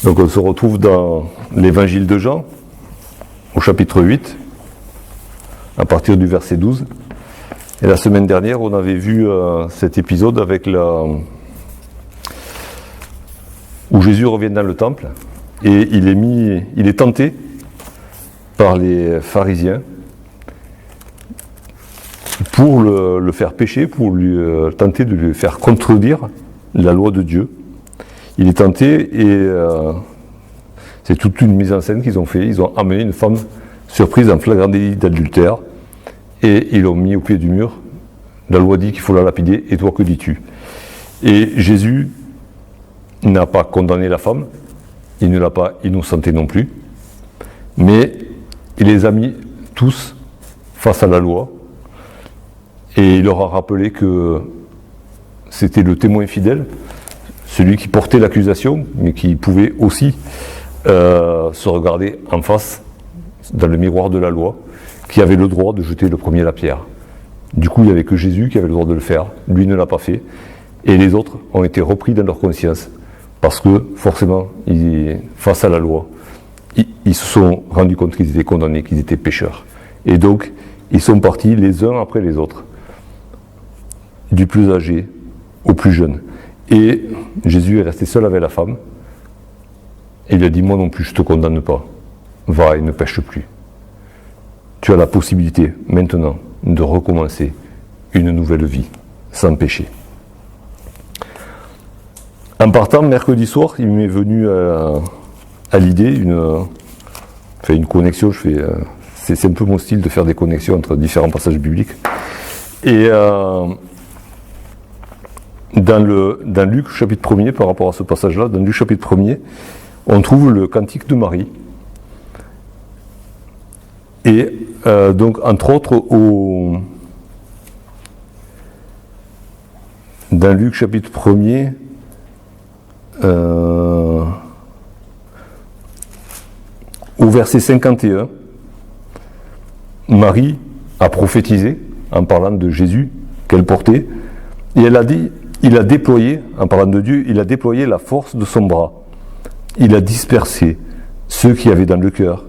Donc on se retrouve dans l'évangile de Jean, au chapitre 8, à partir du verset 12. Et la semaine dernière, on avait vu cet épisode avec où Jésus revient dans le temple et il est tenté par les pharisiens pour le faire pécher, pour lui tenter de lui faire contredire la loi de Dieu. Il est tenté et c'est toute une mise en scène qu'ils ont fait. Ils ont amené une femme surprise en flagrant délit d'adultère et ils l'ont mis au pied du mur. La loi dit qu'il faut la lapider, et toi que dis-tu? Et Jésus n'a pas condamné la femme, il ne l'a pas innocenté non plus, mais il les a mis tous face à la loi et il leur a rappelé que c'était le témoin fidèle, celui qui portait l'accusation, mais qui pouvait aussi se regarder en face dans le miroir de la loi, qui avait le droit de jeter le premier la pierre. Du coup, il n'y avait que Jésus qui avait le droit de le faire, lui ne l'a pas fait, et les autres ont été repris dans leur conscience, parce que forcément, face à la loi, ils se sont rendus compte qu'ils étaient condamnés, qu'ils étaient pécheurs. Et donc, ils sont partis les uns après les autres, du plus âgé au plus jeune. Et Jésus est resté seul avec la femme, et il a dit, moi non plus, je ne te condamne pas, va et ne pêche plus. Tu as la possibilité, maintenant, de recommencer une nouvelle vie, sans péché. En partant, mercredi soir, il m'est venu à l'idée une connexion. C'est un peu mon style de faire des connexions entre différents passages bibliques. Et dans Luc chapitre 1er, par rapport à ce passage-là, dans Luc chapitre 1er, on trouve le cantique de Marie. Et donc, entre autres, dans Luc chapitre 1er, au verset 51, Marie a prophétisé en parlant de Jésus qu'elle portait, et elle a dit, il a déployé, en parlant de Dieu, il a déployé la force de son bras, il a dispersé ceux qui avaient dans le cœur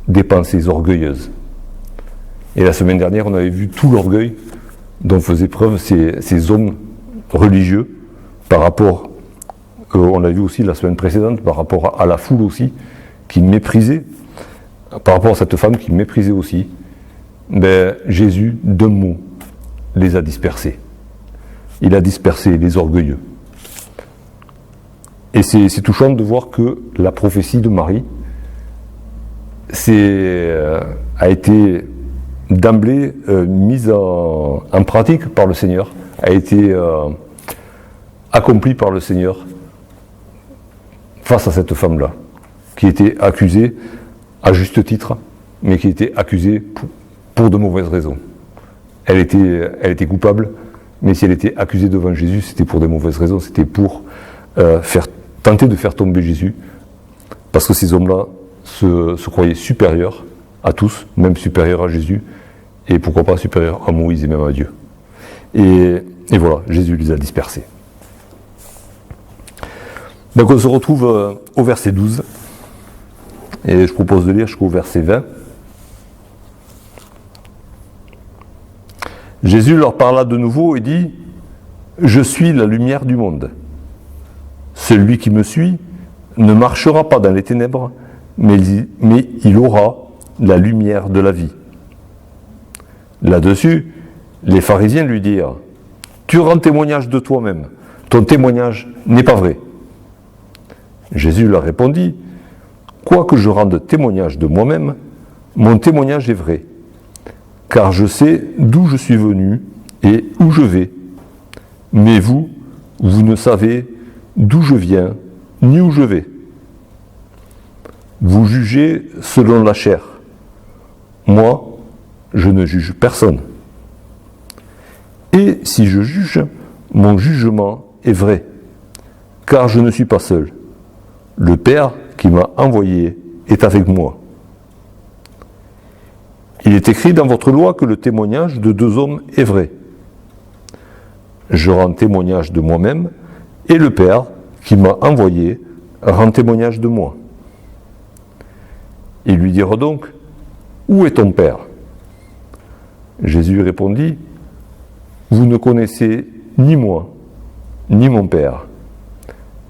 des pensées orgueilleuses. Et la semaine dernière, on avait vu tout l'orgueil dont faisaient preuve ces hommes religieux par rapport, on l'a vu aussi la semaine précédente, par rapport à la foule aussi, qui méprisait, par rapport à cette femme qui méprisait aussi, Jésus, d'un mot, les a dispersés. Il a dispersé les orgueilleux. Et c'est touchant de voir que la prophétie de Marie a été d'emblée mise en pratique par le Seigneur, a été accomplie par le Seigneur face à cette femme-là, qui était accusée à juste titre, mais qui était accusée pour de mauvaises raisons. Elle était coupable, mais si elle était accusée devant Jésus, c'était pour de mauvaises raisons, c'était pour tenter de faire tomber Jésus, parce que ces hommes-là se croyaient supérieurs à tous, même supérieurs à Jésus, et pourquoi pas supérieurs à Moïse et même à Dieu. Et voilà, Jésus les a dispersés. Donc on se retrouve au verset 12, et je propose de lire jusqu'au verset 20. Jésus leur parla de nouveau et dit, « Je suis la lumière du monde. Celui qui me suit ne marchera pas dans les ténèbres, mais il aura la lumière de la vie. » Là-dessus, les pharisiens lui dirent, « Tu rends témoignage de toi-même, ton témoignage n'est pas vrai. » Jésus leur répondit, « Quoique je rende témoignage de moi-même, mon témoignage est vrai, car je sais d'où je suis venu et où je vais. Mais vous ne savez d'où je viens, ni où je vais. Vous jugez selon la chair. Moi, je ne juge personne. Et si je juge, mon jugement est vrai, car je ne suis pas seul. Le Père qui m'a envoyé est avec moi. Il est écrit dans votre loi que le témoignage de deux hommes est vrai. Je rends témoignage de moi-même, et le Père qui m'a envoyé rends témoignage de moi. Ils lui dirent donc, où est ton Père ? Jésus répondit, vous ne connaissez ni moi, ni mon Père.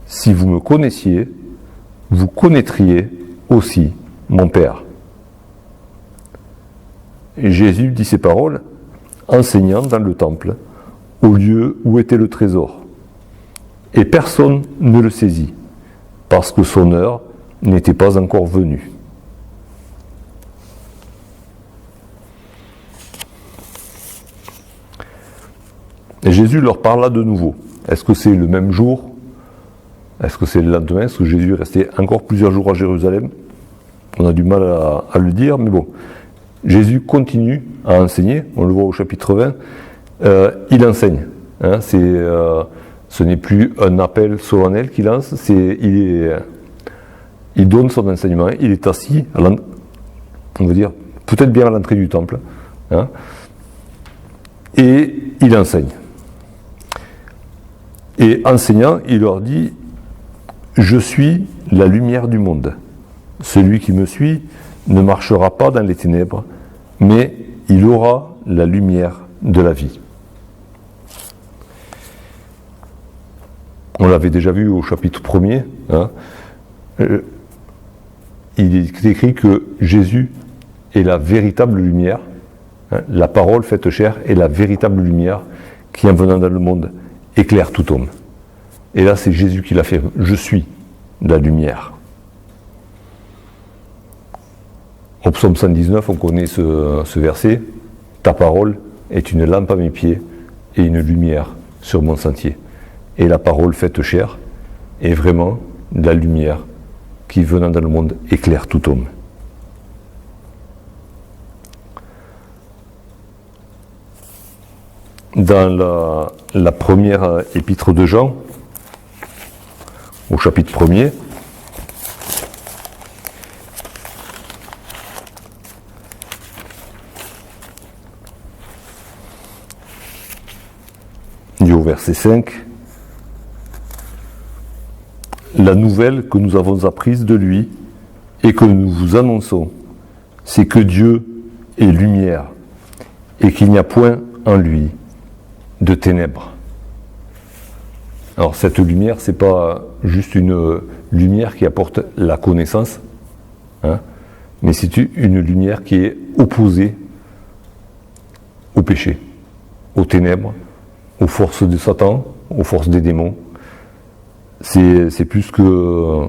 Si vous me connaissiez, vous connaîtriez aussi mon Père. Et Jésus dit ces paroles, enseignant dans le temple, au lieu où était le trésor. Et personne ne le saisit, parce que son heure n'était pas encore venue. Et Jésus leur parla de nouveau. Est-ce que c'est le même jour ? Est-ce que c'est le lendemain ? Est-ce que Jésus est resté encore plusieurs jours à Jérusalem ? On a du mal à le dire, mais bon. Jésus continue à enseigner, on le voit au chapitre 20, il enseigne. Hein, ce n'est plus un appel solennel qu'il lance, il donne son enseignement, il est assis, on va dire, peut-être bien à l'entrée du temple, hein, et il enseigne. Et enseignant, il leur dit, je suis la lumière du monde. Celui qui me suit ne marchera pas dans les ténèbres, mais il aura la lumière de la vie. On l'avait déjà vu au chapitre 1er. Hein, il est écrit que Jésus est la véritable lumière. Hein, la parole faite chair est la véritable lumière qui, en venant dans le monde, éclaire tout homme. Et là, c'est Jésus qui l'affirme. Je suis la lumière. Au psaume 119, on connaît ce verset. Ta parole est une lampe à mes pieds et une lumière sur mon sentier. Et la parole faite chair est vraiment la lumière qui, venant dans le monde, éclaire tout homme. Dans la première épître de Jean, au chapitre 1er, dit au verset 5, la nouvelle que nous avons apprise de lui et que nous vous annonçons, c'est que Dieu est lumière et qu'il n'y a point en lui de ténèbres. Alors cette lumière, c'est pas juste une lumière qui apporte la connaissance, hein, mais c'est une lumière qui est opposée au péché, aux ténèbres, aux forces de Satan, aux forces des démons. C'est plus que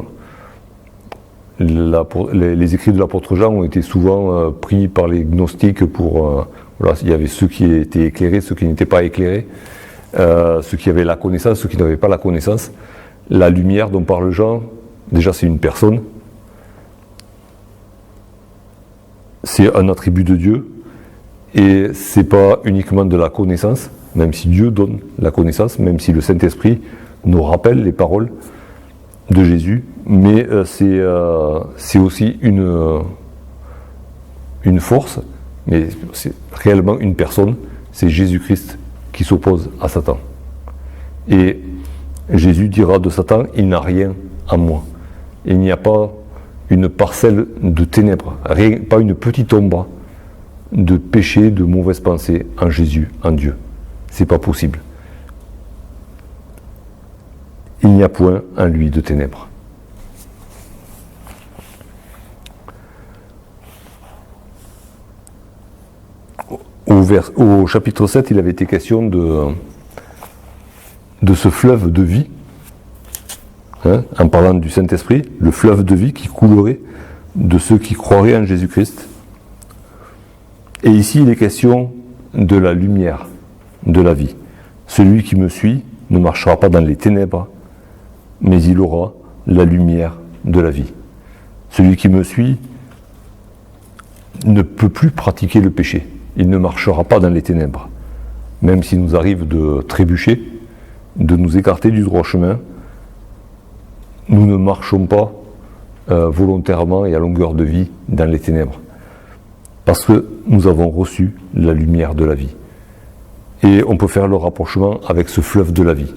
les écrits de l'apôtre Jean ont été souvent pris par les gnostiques pour... voilà, il y avait ceux qui étaient éclairés, ceux qui n'étaient pas éclairés, ceux qui avaient la connaissance, ceux qui n'avaient pas la connaissance. La lumière dont parle Jean, déjà c'est une personne, c'est un attribut de Dieu, et c'est pas uniquement de la connaissance, même si Dieu donne la connaissance, même si le Saint-Esprit nous rappelle les paroles de Jésus, mais c'est aussi une force, mais c'est réellement une personne, c'est Jésus-Christ qui s'oppose à Satan. Et Jésus dira de Satan, il n'a rien en moi. Il n'y a pas une parcelle de ténèbres, rien, pas une petite ombre de péché, de mauvaise pensée en Jésus, en Dieu. C'est pas possible. Il n'y a point en lui de ténèbres. Au chapitre 7, il avait été question de ce fleuve de vie, hein, en parlant du Saint-Esprit, le fleuve de vie qui coulerait de ceux qui croiraient en Jésus-Christ. Et ici, il est question de la lumière de la vie. Celui qui me suit ne marchera pas dans les ténèbres, mais il aura la lumière de la vie. Celui qui me suit ne peut plus pratiquer le péché. Il ne marchera pas dans les ténèbres. Même s'il nous arrive de trébucher, de nous écarter du droit chemin, nous ne marchons pas volontairement et à longueur de vie dans les ténèbres. Parce que nous avons reçu la lumière de la vie. Et on peut faire le rapprochement avec ce fleuve de la vie.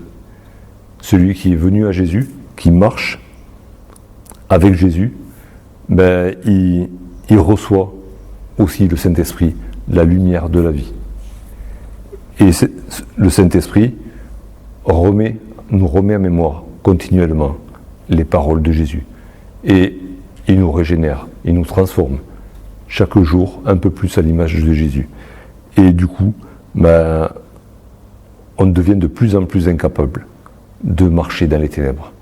Celui qui est venu à Jésus, qui marche avec Jésus, il reçoit aussi le Saint-Esprit, la lumière de la vie. Et le Saint-Esprit nous remet en mémoire continuellement les paroles de Jésus. Et il nous régénère, il nous transforme chaque jour un peu plus à l'image de Jésus. Et du coup, on devient de plus en plus incapable de marcher dans les ténèbres.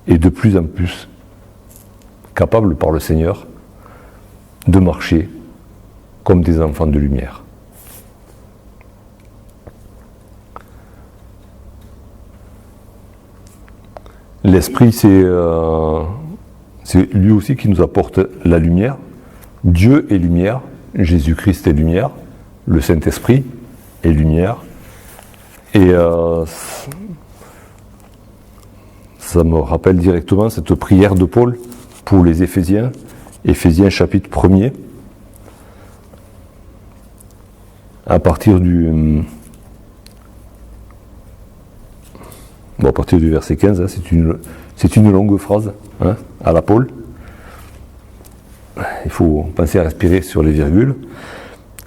Et de plus en plus capable par le Seigneur de marcher comme des enfants de lumière. L'Esprit, c'est lui aussi qui nous apporte la lumière. Dieu est lumière, Jésus-Christ est lumière, le Saint-Esprit est lumière. Et ça me rappelle directement cette prière de Paul pour les Éphésiens, Éphésiens chapitre 1er, à partir du verset 15, c'est une longue phrase, à la Paul. Il faut penser à respirer sur les virgules.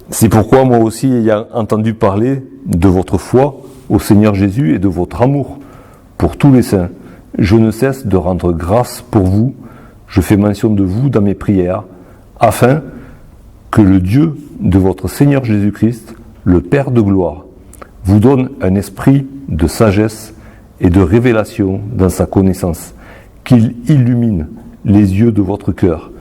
C'est pourquoi moi aussi, ayant entendu parler de votre foi au Seigneur Jésus et de votre amour pour tous les saints, je ne cesse de rendre grâce pour vous. Je fais mention de vous dans mes prières, afin que le Dieu de votre Seigneur Jésus-Christ, le Père de gloire, vous donne un esprit de sagesse et de révélation dans sa connaissance, qu'il illumine les yeux de votre cœur,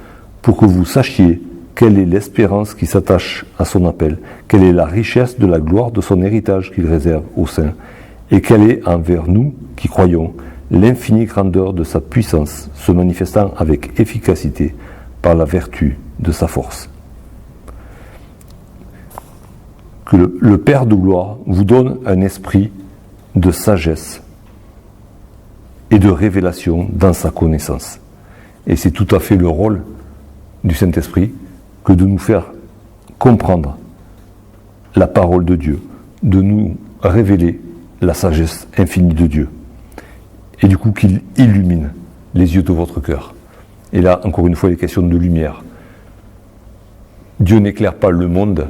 pour que vous sachiez quelle est l'espérance qui s'attache à son appel, quelle est la richesse de la gloire de son héritage qu'il réserve aux saints, et quelle est envers nous qui croyons l'infinie grandeur de sa puissance, se manifestant avec efficacité par la vertu de sa force. Que le Père de gloire vous donne un esprit de sagesse et de révélation dans sa connaissance. Et c'est tout à fait le rôle du Saint-Esprit que de nous faire comprendre la parole de Dieu, de nous révéler la sagesse infinie de Dieu. Et du coup qu'il illumine les yeux de votre cœur. Et là, encore une fois, il est question de lumière. Dieu n'éclaire pas le monde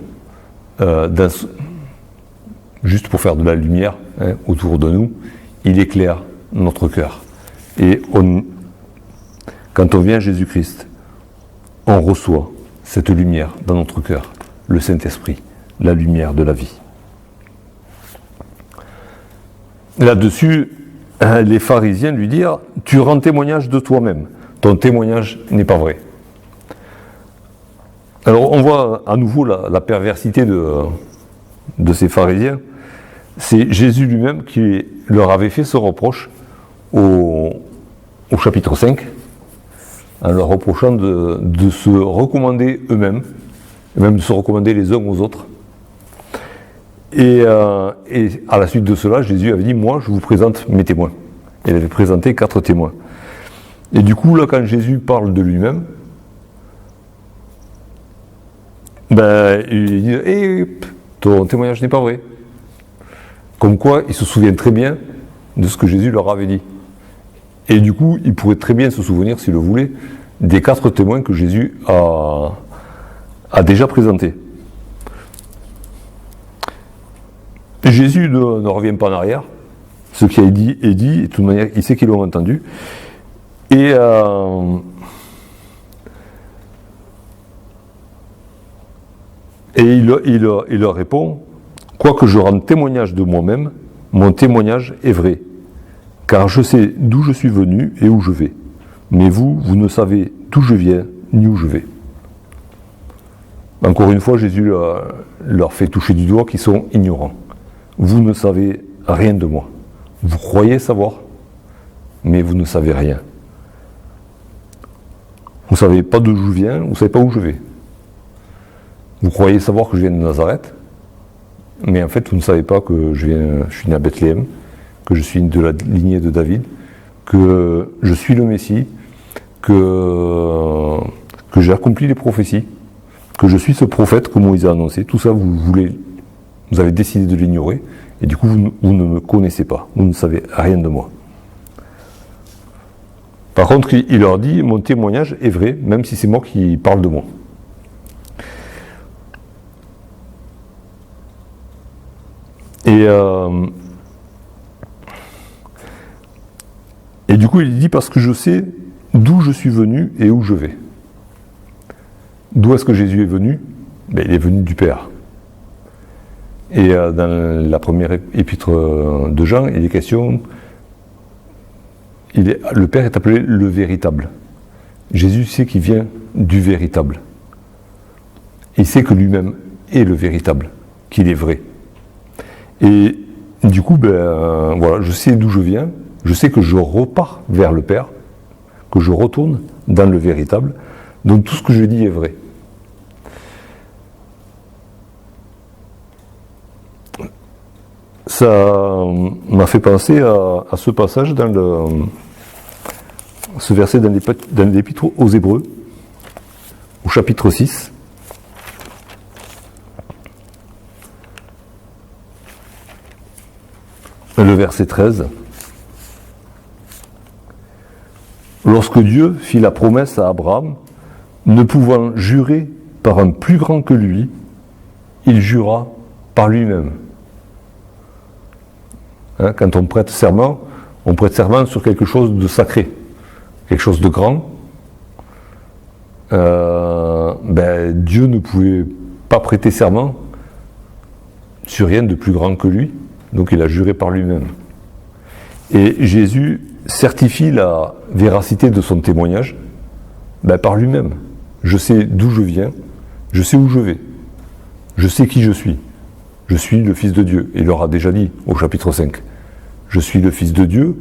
juste pour faire de la lumière autour de nous, il éclaire notre cœur. Et quand on vient à Jésus-Christ, on reçoit cette lumière dans notre cœur, le Saint-Esprit, la lumière de la vie. Là-dessus, les pharisiens lui dirent « Tu rends témoignage de toi-même, ton témoignage n'est pas vrai ». Alors on voit à nouveau la perversité de ces pharisiens. C'est Jésus lui-même qui leur avait fait ce reproche au chapitre 5, en leur reprochant de se recommander eux-mêmes, et même de se recommander les uns aux autres. Et à la suite de cela, Jésus avait dit « Moi, je vous présente mes témoins ». Il avait présenté 4 témoins. Et du coup, là, quand Jésus parle de lui-même, il dit « ton témoignage n'est pas vrai ». Comme quoi, il se souvient très bien de ce que Jésus leur avait dit. Et du coup, il pourrait très bien se souvenir, s'il le voulait, des 4 témoins que Jésus a déjà présentés. Et Jésus ne revient pas en arrière. Ce qui a dit est dit, et de toute manière, il sait qu'ils l'ont entendu. Et il leur répond « Quoique je rende témoignage de moi-même, mon témoignage est vrai, car je sais d'où je suis venu et où je vais. Mais vous ne savez d'où je viens ni où je vais. » Encore une fois, Jésus leur fait toucher du doigt qu'ils sont ignorants. Vous ne savez rien de moi. Vous croyez savoir, mais vous ne savez rien. Vous ne savez pas d'où je viens, vous ne savez pas où je vais. Vous croyez savoir que je viens de Nazareth, mais en fait, vous ne savez pas que je suis né à Bethléem, que je suis de la lignée de David, que je suis le Messie, que j'ai accompli les prophéties, que je suis ce prophète que Moïse a annoncé. Tout ça, vous avez décidé de l'ignorer, et du coup, vous ne me connaissez pas, vous ne savez rien de moi. Par contre, il leur dit, mon témoignage est vrai, même si c'est moi qui parle de moi. Et du coup, il dit, parce que je sais d'où je suis venu et où je vais. D'où est-ce que Jésus est venu? Ben, il est venu du Père. Et dans la première épître de Jean, il est question, le Père est appelé le véritable. Jésus sait qu'il vient du véritable. Il sait que lui-même est le véritable, qu'il est vrai. Et du coup, voilà, je sais d'où je viens, je sais que je repars vers le Père, que je retourne dans le véritable, donc tout ce que je dis est vrai. Ça m'a fait penser à ce passage ce verset dans l'Épître aux Hébreux, au chapitre 6. Le verset 13. Lorsque Dieu fit la promesse à Abraham, ne pouvant jurer par un plus grand que lui, il jura par lui-même. Quand on prête serment sur quelque chose de sacré, quelque chose de grand. Dieu ne pouvait pas prêter serment sur rien de plus grand que lui, donc il a juré par lui-même. Et Jésus certifie la véracité de son témoignage par lui-même. Je sais d'où je viens, je sais où je vais, je sais qui je suis. Je suis le Fils de Dieu. Il leur a déjà dit au chapitre 5. Je suis le Fils de Dieu.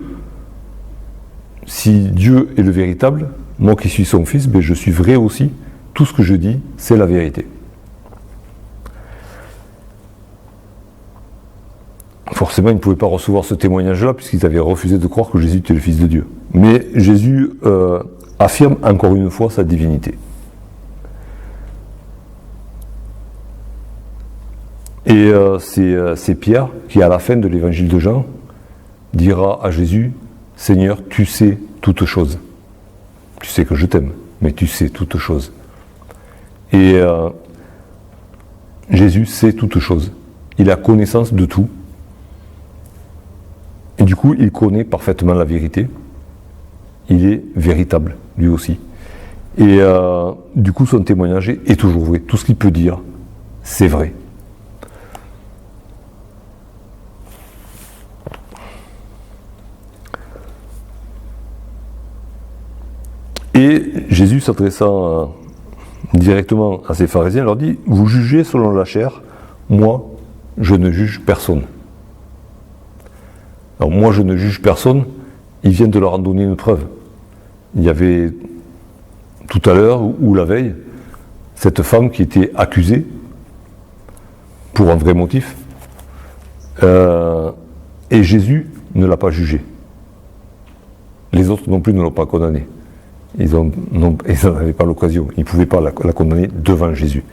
Si Dieu est le véritable, moi qui suis son Fils, je suis vrai aussi. Tout ce que je dis, c'est la vérité. Forcément, ils ne pouvaient pas recevoir ce témoignage-là, puisqu'ils avaient refusé de croire que Jésus était le Fils de Dieu. Mais Jésus affirme encore une fois sa divinité. Et c'est Pierre qui, à la fin de l'évangile de Jean, dira à Jésus, « Seigneur, tu sais toutes choses. Tu sais que je t'aime, mais tu sais toutes choses. » Et Jésus sait toutes choses. Il a connaissance de tout. Et du coup, il connaît parfaitement la vérité. Il est véritable, lui aussi. Et du coup, son témoignage est toujours vrai. Tout ce qu'il peut dire, c'est vrai. Et Jésus, s'adressant directement à ces pharisiens, leur dit, « Vous jugez selon la chair, moi, je ne juge personne. » Alors moi, je ne juge personne, il vient de leur en donner une preuve. Il y avait tout à l'heure, ou la veille, cette femme qui était accusée, pour un vrai motif, et Jésus ne l'a pas jugée. Les autres non plus ne l'ont pas condamnée. Ils n'avaient pas l'occasion, ils ne pouvaient pas la condamner devant Jésus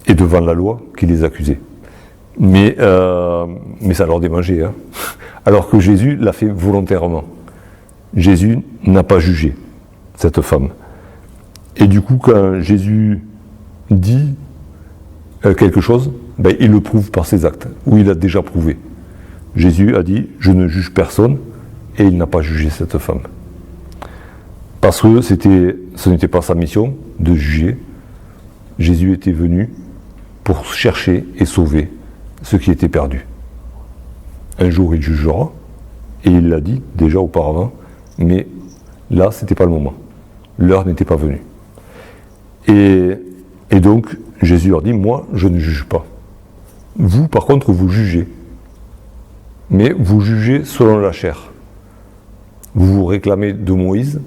et devant la loi qui les accusait. Mais ça leur démangeait, alors que Jésus l'a fait volontairement. Jésus n'a pas jugé cette femme. Et du coup, quand Jésus dit quelque chose, il le prouve par ses actes, ou il a déjà prouvé. Jésus a dit, je ne juge personne, et il n'a pas jugé cette femme. Parce que ce n'était pas sa mission de juger. Jésus était venu pour chercher et sauver ce qui était perdu. Un jour il jugera, et il l'a dit déjà auparavant, mais là c'était pas le moment. L'heure n'était pas venue. Et donc Jésus leur dit, moi je ne juge pas. Vous par contre vous jugez. Mais vous jugez selon la chair. Vous vous réclamez de Moïse,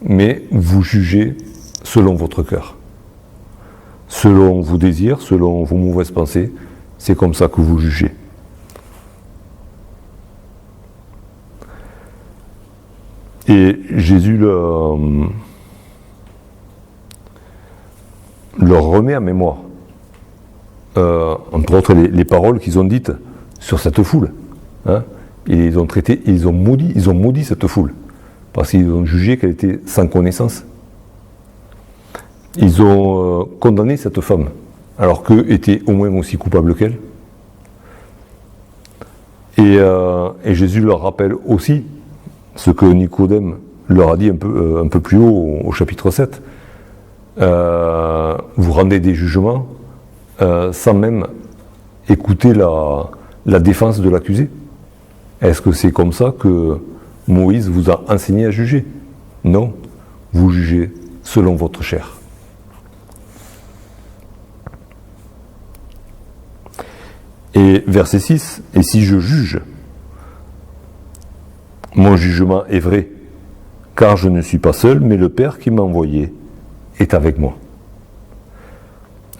mais vous jugez selon votre cœur. Selon vos désirs, selon vos mauvaises pensées, c'est comme ça que vous jugez. Et Jésus leur remet à mémoire, entre autres, les paroles qu'ils ont dites sur cette foule. Ils ont maudit cette foule. parce qu'ils ont jugé qu'elle était sans connaissance. Ils ont condamné cette femme, alors qu'eux étaient au moins aussi coupables qu'elle. Et Jésus leur rappelle aussi ce que Nicodème leur a dit un peu plus haut au chapitre 7. Vous rendez des jugements sans même écouter la défense de l'accusé. Est-ce que c'est comme ça que Moïse vous a enseigné à juger? Non, vous jugez selon votre chair. Et verset 6, « Et si je juge, mon jugement est vrai, car je ne suis pas seul, mais le Père qui m'a envoyé est avec moi. »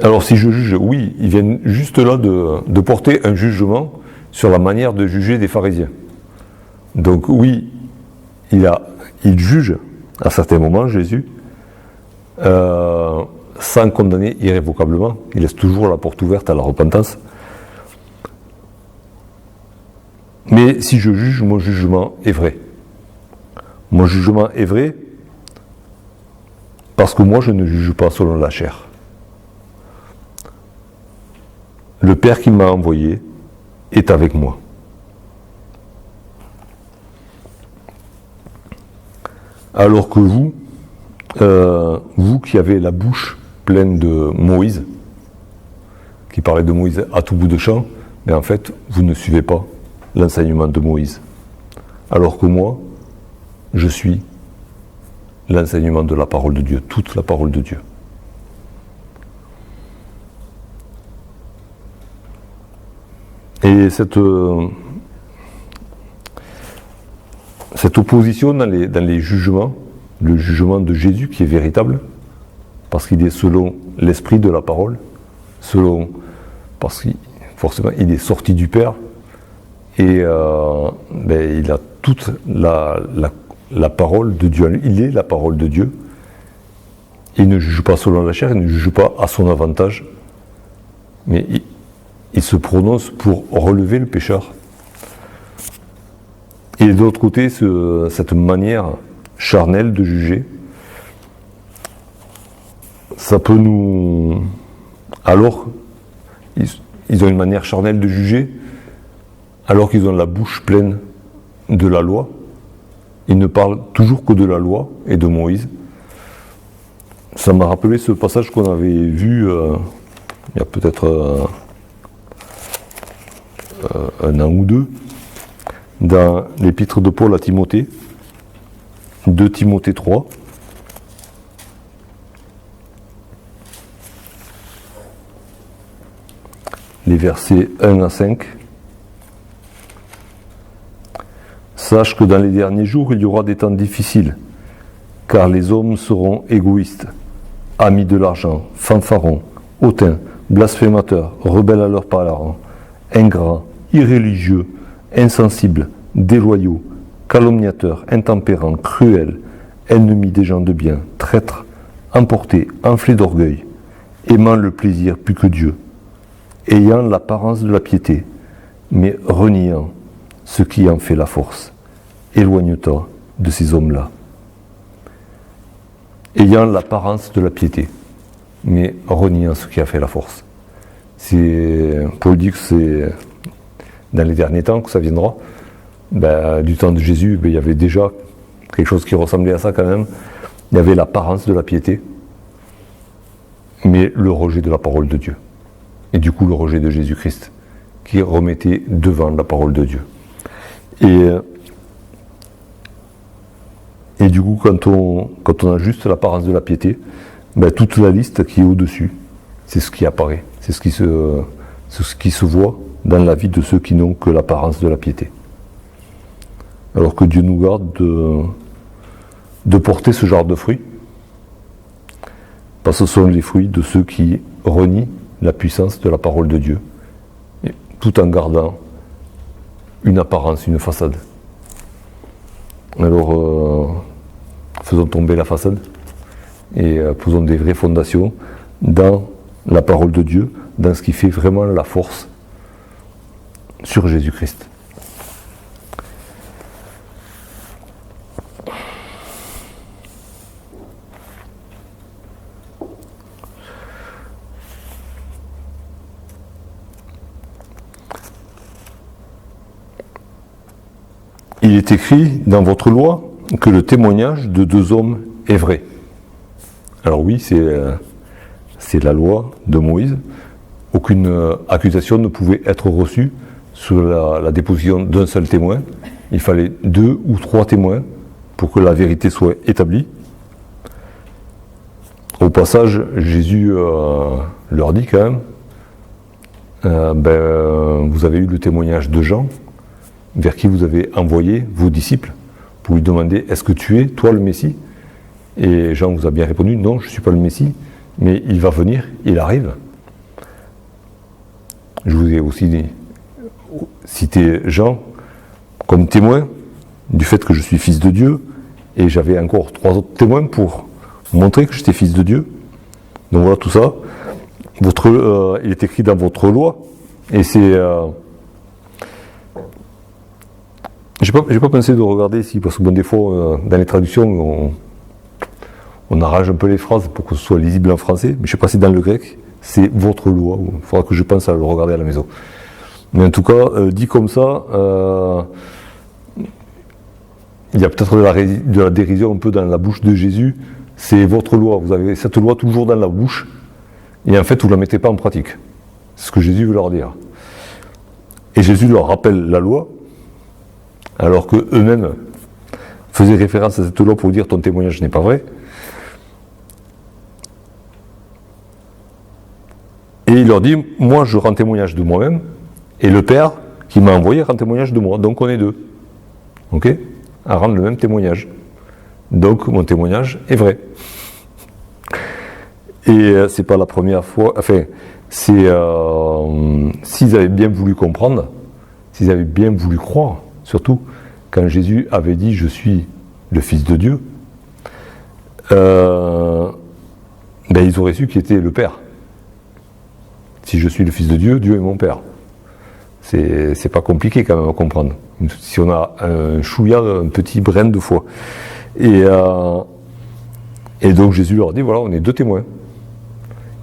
Alors si je juge, oui, ils viennent juste là de porter un jugement sur la manière de juger des pharisiens. Donc oui, il juge à certains moments Jésus sans condamner irrévocablement. Il laisse toujours la porte ouverte à la repentance. Mais si je juge, mon jugement est vrai. Mon jugement est vrai parce que moi je ne juge pas selon la chair. Le Père qui m'a envoyé est avec moi. Alors que vous qui avez la bouche pleine de Moïse, qui parlait de Moïse à tout bout de champ, mais en fait, vous ne suivez pas l'enseignement de Moïse. Alors que moi, je suis l'enseignement de la parole de Dieu, toute la parole de Dieu. Et cette opposition dans les jugements, le jugement de Jésus qui est véritable, parce qu'il est selon l'esprit de la parole, parce qu'il forcément il est sorti du Père, et il a toute la parole de Dieu. Il est la parole de Dieu. Il ne juge pas selon la chair, il ne juge pas à son avantage, mais il se prononce pour relever le pécheur. Et de l'autre côté, cette manière charnelle de juger, ça peut nous... Alors, ils ont une manière charnelle de juger, alors qu'ils ont la bouche pleine de la loi. Ils ne parlent toujours que de la loi et de Moïse. Ça m'a rappelé ce passage qu'on avait vu il y a peut-être un an ou deux, dans l'épître de Paul à Timothée, 2 Timothée 3. Les versets 1 à 5. Sache que dans les derniers jours, il y aura des temps difficiles, car les hommes seront égoïstes, amis de l'argent, fanfarons, hautains, blasphémateurs, rebelles à leurs parents, ingrats, irréligieux, insensibles, déloyaux, calomniateurs, intempérants, cruels, ennemis des gens de bien, traîtres, emportés, enflés d'orgueil, aimant le plaisir plus que Dieu, ayant l'apparence de la piété, mais reniant ce qui en fait la force. Éloigne-toi de ces hommes-là. Ayant l'apparence de la piété, mais reniant ce qui a fait la force. Paul dit que c'est dans les derniers temps que ça viendra. Du temps de Jésus, il y avait déjà quelque chose qui ressemblait à ça quand même. Il y avait l'apparence de la piété, mais le rejet de la parole de Dieu. Et du coup, le rejet de Jésus-Christ, qui remettait devant la parole de Dieu. Et du coup, quand on a juste l'apparence de la piété, toute la liste qui est au-dessus, c'est ce qui apparaît, c'est ce qui se voit dans la vie de ceux qui n'ont que l'apparence de la piété. Alors que Dieu nous garde de porter ce genre de fruits, parce que ce sont les fruits de ceux qui renient la puissance de la parole de Dieu, tout en gardant une apparence, une façade. Alors, faisons tomber la façade et posons des vraies fondations dans la parole de Dieu, dans ce qui fait vraiment la force sur Jésus-Christ. il est écrit dans votre loi que le témoignage de 2 hommes est vrai. Alors oui, c'est la loi de Moïse. Aucune accusation ne pouvait être reçue sur la déposition d'un seul témoin. Il fallait 2 ou 3 témoins pour que la vérité soit établie. Au passage, Jésus leur dit quand même, vous avez eu le témoignage de Jean, vers qui vous avez envoyé vos disciples, pour lui demander, est-ce que tu es, toi, le Messie? Et Jean vous a bien répondu, non, je ne suis pas le Messie, mais il va venir, il arrive. Je vous ai aussi cité Jean comme témoin du fait que je suis fils de Dieu, et j'avais encore 3 autres témoins pour montrer que j'étais fils de Dieu. Donc voilà tout ça. Il est écrit dans votre loi, et c'est... J'ai pas pensé de regarder ici, parce que bon, des fois, dans les traductions, on arrange un peu les phrases pour que ce soit lisible en français, mais je ne sais pas si dans le grec, c'est votre loi. Il faudra que je pense à le regarder à la maison. Mais en tout cas, dit comme ça, il y a peut-être de la dérision un peu dans la bouche de Jésus. C'est votre loi. Vous avez cette loi toujours dans la bouche, et en fait, vous ne la mettez pas en pratique. C'est ce que Jésus veut leur dire. Et Jésus leur rappelle la loi, alors qu'eux-mêmes faisaient référence à cette loi pour dire ton témoignage n'est pas vrai. Et il leur dit, moi je rends témoignage de moi-même, et le Père qui m'a envoyé rend témoignage de moi, donc on est 2. Ok? À rendre le même témoignage. Donc mon témoignage est vrai. Et c'est pas la première fois, enfin, c'est s'ils avaient bien voulu comprendre, s'ils avaient bien voulu croire, surtout quand Jésus avait dit je suis le Fils de Dieu, ils auraient su qui était le Père. Si je suis le Fils de Dieu, Dieu est mon Père. C'est pas compliqué quand même à comprendre. Si on a un chouïa, un petit brin de foi. Et donc Jésus leur dit, voilà, on est 2 témoins.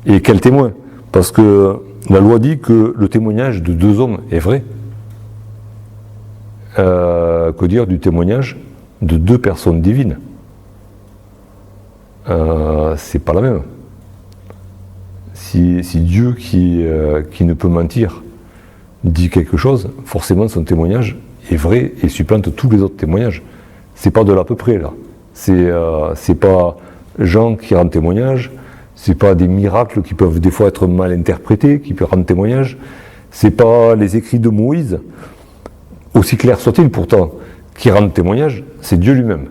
Et quel témoin? Parce que la loi dit que le témoignage de 2 hommes est vrai. Que dire du témoignage de 2 personnes divines? C'est pas la même. Si Dieu qui ne peut mentir dit quelque chose, forcément son témoignage est vrai et supplante tous les autres témoignages. C'est pas de l'à peu près là. C'est pas Jean qui rend témoignage, c'est pas des miracles qui peuvent des fois être mal interprétés qui peuvent rendre témoignage, c'est pas les écrits de Moïse, aussi clairs soient-ils pourtant, qui rendent témoignage, c'est Dieu lui-même.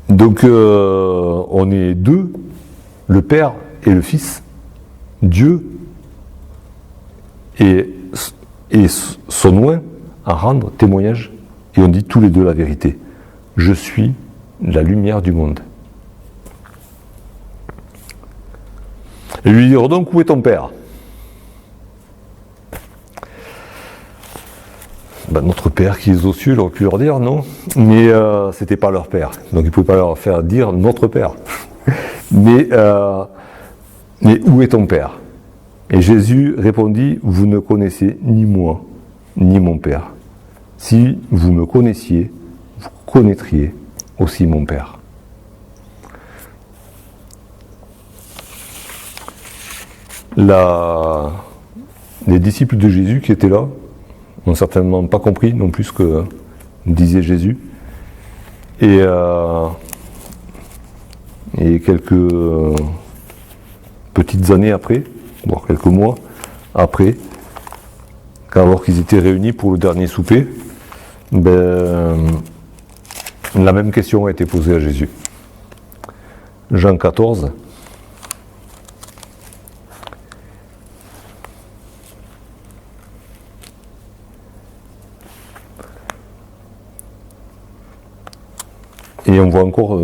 Donc on est 2, le Père et le Fils, Dieu, et sont loin à rendre témoignage, et on dit tous les 2 la vérité. Je suis la lumière du monde. Et lui dire donc, où est ton Père? Notre Père qui est aux cieux, il aurait pu leur dire non, mais c'était pas leur Père, donc il ne pouvait pas leur faire dire notre Père. Mais où est ton Père? Et Jésus répondit, vous ne connaissez ni moi, ni mon Père. Si vous me connaissiez, vous connaîtriez aussi mon Père. Les disciples de Jésus qui étaient là n'ont certainement pas compris non plus ce que disait Jésus. Et quelques petites années après, voire quelques mois après, alors qu'ils étaient réunis pour le dernier souper, la même question a été posée à Jésus. Jean 14. Et on voit encore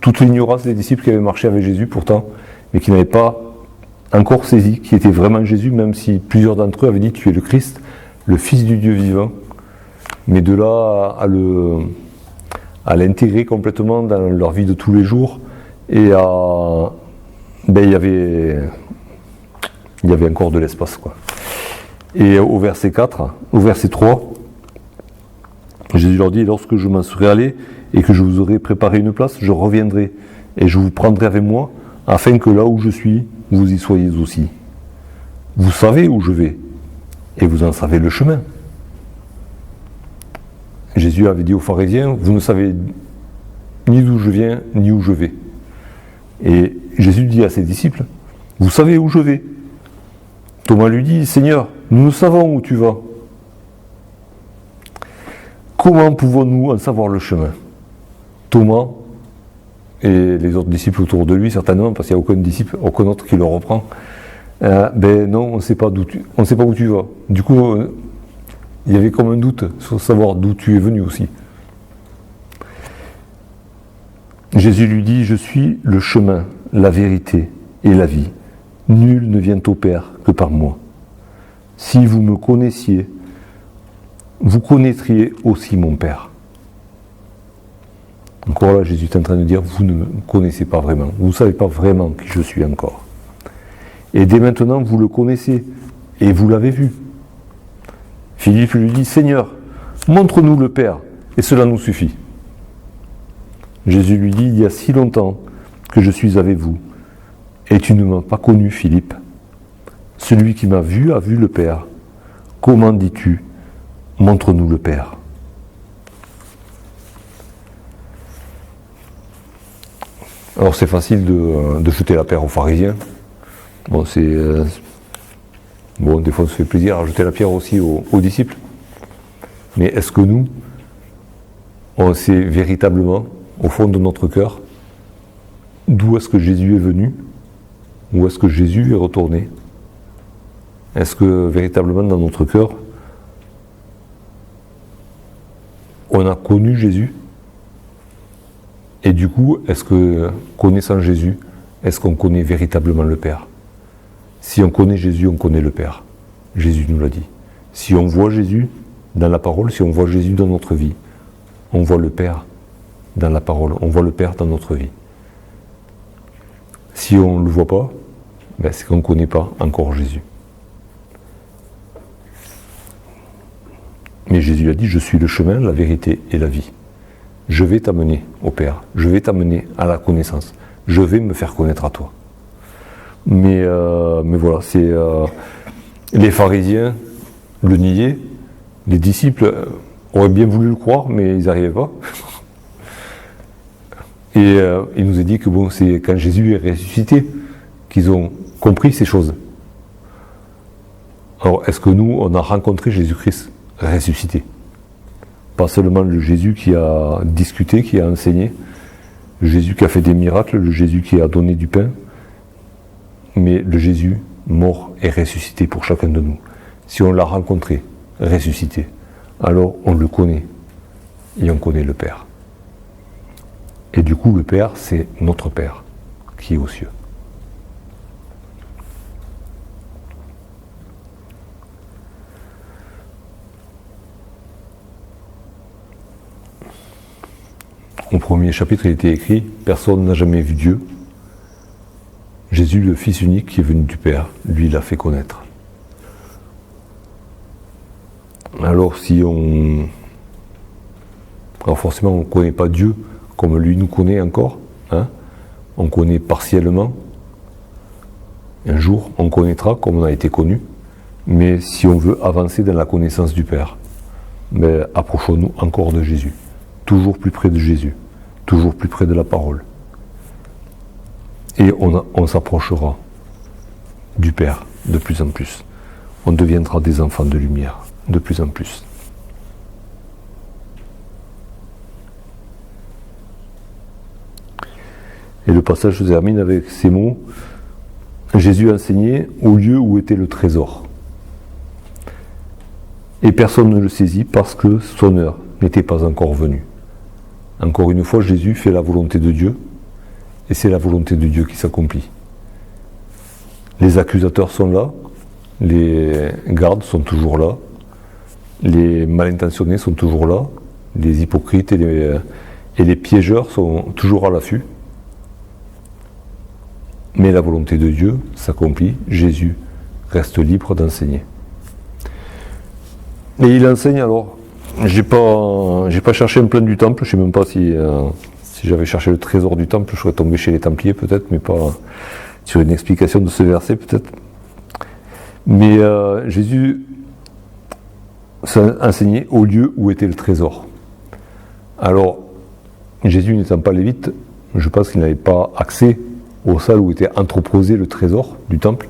toute l'ignorance des disciples qui avaient marché avec Jésus pourtant, mais qui n'avaient pas encore saisi qui était vraiment Jésus, même si plusieurs d'entre eux avaient dit tu es le Christ, le Fils du Dieu vivant. Mais de là à l'intégrer complètement dans leur vie de tous les jours, et il y avait encore de l'espace, quoi. Et au verset 4, au verset 3, Jésus leur dit, lorsque je m'en serai allé et que je vous aurai préparé une place, je reviendrai et je vous prendrai avec moi, afin que là où je suis, vous y soyez aussi. Vous savez où je vais, et vous en savez le chemin. Jésus avait dit aux pharisiens, vous ne savez ni d'où je viens, ni où je vais. Et Jésus dit à ses disciples, vous savez où je vais. Thomas lui dit, Seigneur, nous savons où tu vas. Comment pouvons-nous en savoir le chemin? Thomas et les autres disciples autour de lui, certainement, parce qu'il n'y a aucun disciple, aucun autre qui le reprend. Ben non, on ne sait pas où tu vas. Du coup, il y avait comme un doute sur savoir d'où tu es venu aussi. Jésus lui dit, je suis le chemin, la vérité et la vie. Nul ne vient au Père que par moi. Si vous me connaissiez, vous connaîtriez aussi mon Père. Encore là, Jésus est en train de dire, vous ne me connaissez pas vraiment, vous ne savez pas vraiment qui je suis encore. Et dès maintenant, vous le connaissez, et vous l'avez vu. Philippe lui dit, Seigneur, montre-nous le Père, et cela nous suffit. Jésus lui dit, il y a si longtemps que je suis avec vous, et tu ne m'as pas connu, Philippe. Celui qui m'a vu a vu le Père. Comment dis-tu, montre-nous le Père? Alors c'est facile de jeter la pierre aux pharisiens. Bon, des fois on se fait plaisir à jeter la pierre aussi aux disciples. Mais est-ce que nous, on sait véritablement, au fond de notre cœur, d'où est-ce que Jésus est venu? Où est-ce que Jésus est retourné? Est-ce que véritablement dans notre cœur, on a connu Jésus? Et du coup, est-ce que, connaissant Jésus, est-ce qu'on connaît véritablement le Père? Si on connaît Jésus, on connaît le Père. Jésus nous l'a dit. Si on voit Jésus dans la parole, si on voit Jésus dans notre vie, on voit le Père dans la parole, on voit le Père dans notre vie. Si on ne le voit pas, c'est qu'on ne connaît pas encore Jésus. Mais Jésus a dit, je suis le chemin, la vérité et la vie. Je vais t'amener au Père, je vais t'amener à la connaissance, je vais me faire connaître à toi. Mais voilà, les pharisiens le niaient, les disciples auraient bien voulu le croire, mais ils n'arrivaient pas. Et il nous a dit que c'est quand Jésus est ressuscité qu'ils ont compris ces choses. Alors, est-ce que nous, on a rencontré Jésus-Christ ressuscité? Pas seulement le Jésus qui a discuté, qui a enseigné, le Jésus qui a fait des miracles, le Jésus qui a donné du pain, mais le Jésus mort et ressuscité pour chacun de nous. Si on l'a rencontré, ressuscité, alors on le connaît et on connaît le Père. Et du coup, le Père, c'est notre Père qui est aux cieux. Au premier chapitre, il était écrit « Personne n'a jamais vu Dieu. Jésus, le Fils unique qui est venu du Père, lui l'a fait connaître. » Alors forcément, on ne connaît pas Dieu comme lui nous connaît encore. On connaît partiellement. Un jour, on connaîtra comme on a été connu. Mais si on veut avancer dans la connaissance du Père, approchons-nous encore de Jésus. Toujours plus près de Jésus, toujours plus près de la parole. Et on s'approchera du Père de plus en plus. On deviendra des enfants de lumière de plus en plus. Et le passage se termine avec ces mots. Jésus enseignait au lieu où était le trésor. Et personne ne le saisit parce que son heure n'était pas encore venue. Encore une fois, Jésus fait la volonté de Dieu, et c'est la volonté de Dieu qui s'accomplit. Les accusateurs sont là, les gardes sont toujours là, les mal intentionnés sont toujours là, les hypocrites et les piégeurs sont toujours à l'affût. Mais la volonté de Dieu s'accomplit, Jésus reste libre d'enseigner. Et il enseigne alors. J'ai pas cherché un plan du temple. Je sais même pas si j'avais cherché le trésor du temple, je serais tombé chez les Templiers peut-être, mais pas sur une explication de ce verset peut-être. Mais Jésus enseignait au lieu où était le trésor. Alors, Jésus n'étant pas lévite, je pense qu'il n'avait pas accès aux salles où était entreposé le trésor du temple.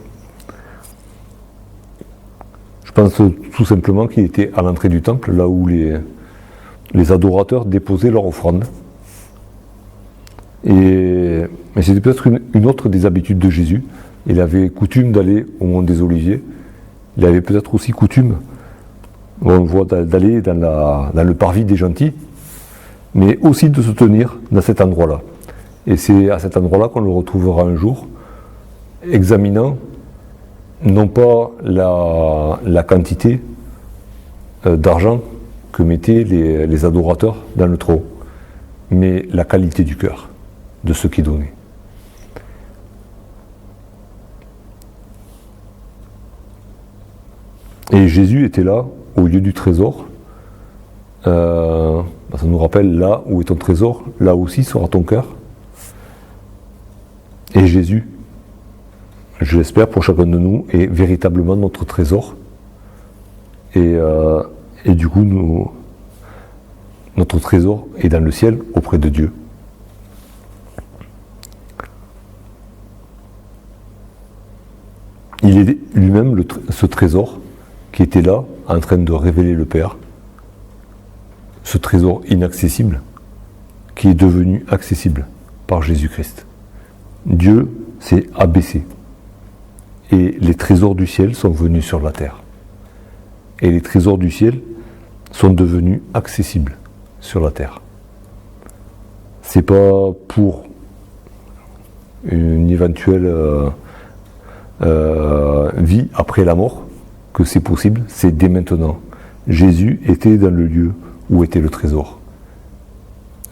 Je pense tout simplement qu'il était à l'entrée du temple, là où les adorateurs déposaient leur offrande. Mais c'était peut-être une autre des habitudes de Jésus. Il avait coutume d'aller au Mont des Oliviers. Il avait peut-être aussi coutume, on le voit, d'aller dans le parvis des gentils, mais aussi de se tenir dans cet endroit-là. Et c'est à cet endroit-là qu'on le retrouvera un jour, examinant non pas la quantité d'argent que mettaient les adorateurs dans le trône, mais la qualité du cœur de ceux qui donnaient. Et Jésus était là, au lieu du trésor. Ça nous rappelle, là où est ton trésor, là aussi sera ton cœur. Et Jésus, je l'espère pour chacun de nous, est véritablement notre trésor. Et du coup, notre trésor est dans le ciel, auprès de Dieu. Il est lui-même ce trésor qui était là, en train de révéler le Père, ce trésor inaccessible, qui est devenu accessible par Jésus-Christ. Dieu s'est abaissé, et les trésors du ciel sont venus sur la terre. Et les trésors du ciel sont devenus accessibles sur la terre. C'est pas pour une éventuelle vie après la mort que c'est possible, c'est dès maintenant. Jésus était dans le lieu où était le trésor.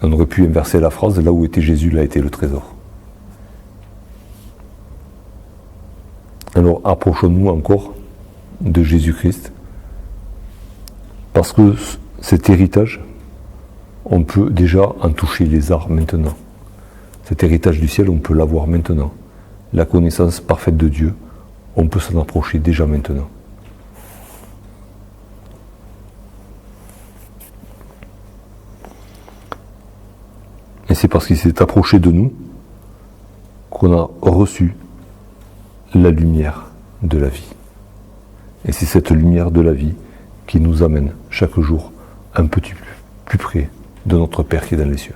On aurait pu inverser la phrase, là où était Jésus, là était le trésor. Alors approchons-nous encore de Jésus-Christ, parce que cet héritage, on peut déjà en toucher les arts maintenant. Cet héritage du ciel, on peut l'avoir maintenant. La connaissance parfaite de Dieu, on peut s'en approcher déjà maintenant. Et c'est parce qu'il s'est approché de nous qu'on a reçu la lumière de la vie. Et c'est cette lumière de la vie qui nous amène chaque jour un petit peu plus près de notre Père qui est dans les cieux.